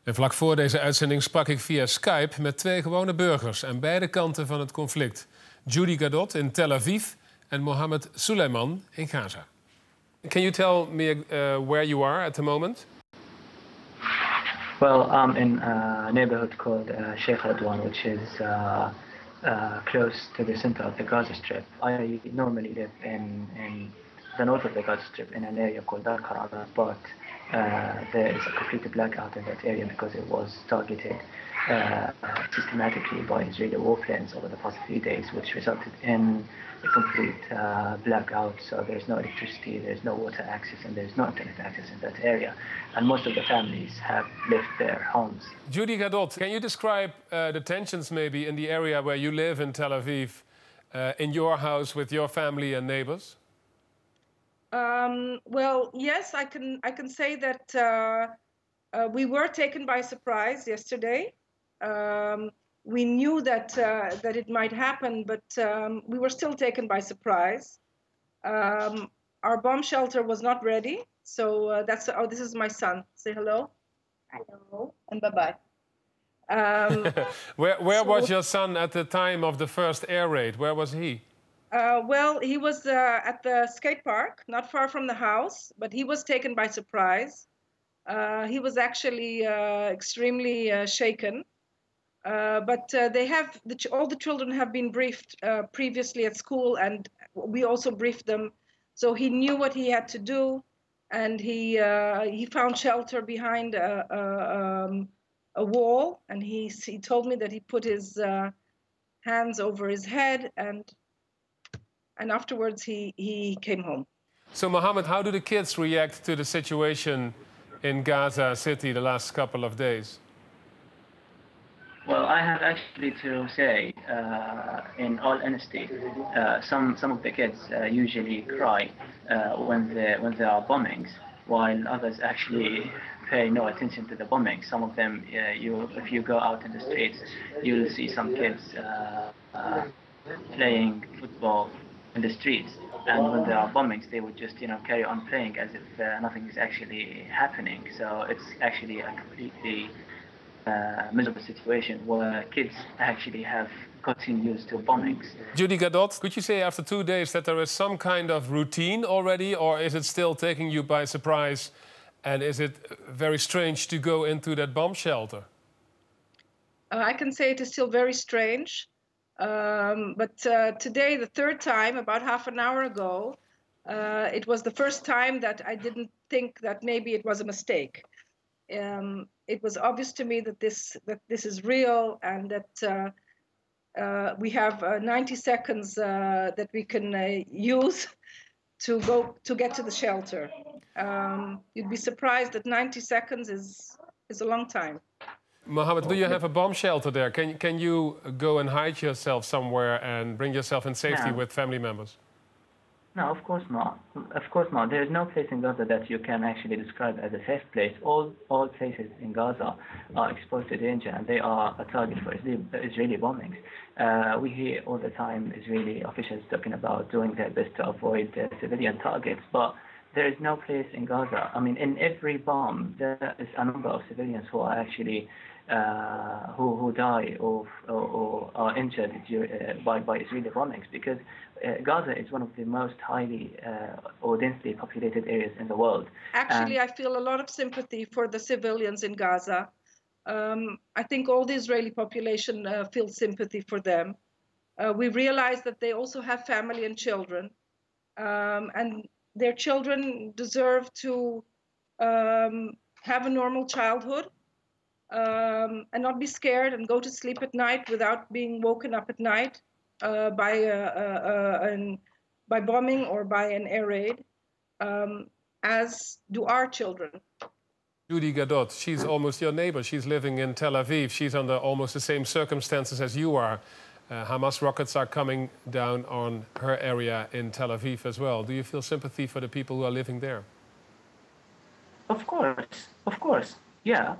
En vlak voor deze uitzending sprak ik via Skype met twee gewone burgers aan beide kanten van het conflict. Judy Gadot in Tel Aviv en Mohammed Suleiman in Gaza. Can you tell me where you are at the moment? Well, I'm in a neighborhood called Sheikh Radwan, which is close to the center of the Gaza Strip. I normally live in the north of the Gaza Strip in an area called Al-Qaraba, but there is a complete blackout in that area because it was targeted systematically by Israeli warplanes over the past few days, which resulted in a complete blackout. So there's no electricity, there's no water access, and there's no internet access in that area. And most of the families have left their homes. Judy Gadot, can you describe the tensions maybe in the area where you live in Tel Aviv, in your house with your family and neighbors? Well, yes, I can say that we were taken by surprise yesterday. We knew that it might happen, but we were still taken by surprise. Our bomb shelter was not ready, so this is my son. Say hello. Hello, and bye-bye. Where was your son at the time of the first air raid? Where was he? Well, he was at the skate park, not far from the house, but he was taken by surprise. He was actually extremely shaken. But all the children have been briefed previously at school, and we also briefed them. So he knew what he had to do, and he found shelter behind a wall. And he told me that he put his hands over his head, and afterwards he came home. So Mohammed, how do the kids react to the situation in Gaza City the last couple of days? Well, I have actually to say, in all honesty, some of the kids usually cry when there are bombings, while others actually pay no attention to the bombings. Some of them, if you go out in the streets, you'll see some kids playing football in the streets, and when there are bombings, they would just carry on playing as if nothing is actually happening. So it's actually a completely miserable situation where kids actually have gotten used to bombings. Judy Gadot, could you say after 2 days that there is some kind of routine already, or is it still taking you by surprise? And is it very strange to go into that bomb shelter? I can say it is still very strange. But today, the third time, about half an hour ago, it was the first time that I didn't think that maybe it was a mistake. It was obvious to me that this is real, and that we have 90 seconds that we can use to get to the shelter. You'd be surprised that 90 seconds is a long time. Mohammed, do you have a bomb shelter there? Can you go and hide yourself somewhere and bring yourself in safety with family members? No, of course not. Of course not. There is no place in Gaza that you can actually describe as a safe place. All places in Gaza are exposed to danger, and they are a target for Israeli bombings. We hear all the time Israeli officials talking about doing their best to avoid civilian targets, but there is no place in Gaza. I mean, in every bomb, there is a number of civilians who are actually who die or are injured by Israeli bombings, because Gaza is one of the most highly or densely populated areas in the world. Actually, I feel a lot of sympathy for the civilians in Gaza. I think all the Israeli population feels sympathy for them. We realize that they also have family and children, and their children deserve to have a normal childhood, and not be scared and go to sleep at night without being woken up at night by bombing or by an air raid, as do our children. Judy Gadot, she's almost your neighbor. She's living in Tel Aviv. She's under almost the same circumstances as you are. Hamas rockets are coming down on her area in Tel Aviv as well. Do you feel sympathy for the people who are living there? Of course. Yeah,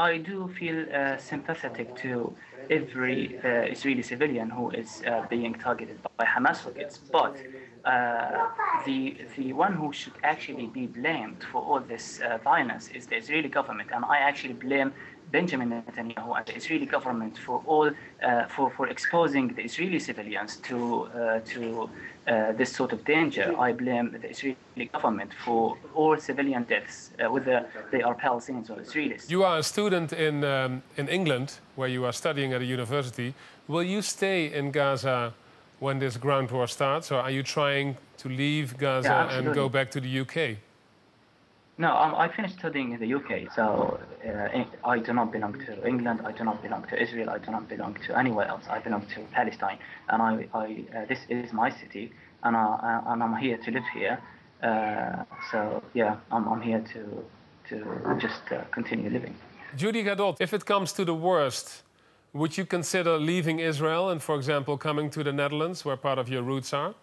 I do feel sympathetic to every Israeli civilian who is being targeted by Hamas rockets. But the one who should actually be blamed for all this violence is the Israeli government, and I actually blame Benjamin Netanyahu and the Israeli government for all for exposing the Israeli civilians to this sort of danger. I blame the Israeli government for all civilian deaths, whether they are Palestinians or Israelis. You are a student in England, where you are studying at a university. Will you stay in Gaza when this ground war starts, or are you trying to leave Gaza and go back to the UK? No, I finished studying in the UK, so I do not belong to England, I do not belong to Israel, I do not belong to anywhere else. I belong to Palestine, and this is my city, and I'm here to live here. So yeah, I'm here to just continue living. Judy Gadot, if it comes to the worst, would you consider leaving Israel and, for example, coming to the Netherlands, where part of your roots are?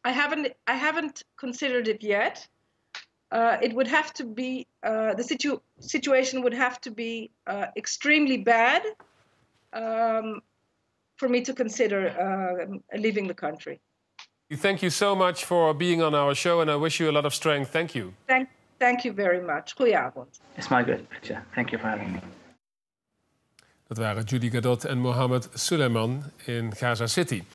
I haven't considered it yet. It would have to be the situation would have to be extremely bad for me to consider leaving the country. Thank you so much for being on our show, and I wish you a lot of strength. Thank you. Thank you very much. Goedenavond. It's my great pleasure. Thank you for having me. Dat waren Judy Gadot en Mohammed Suleiman in Gaza City.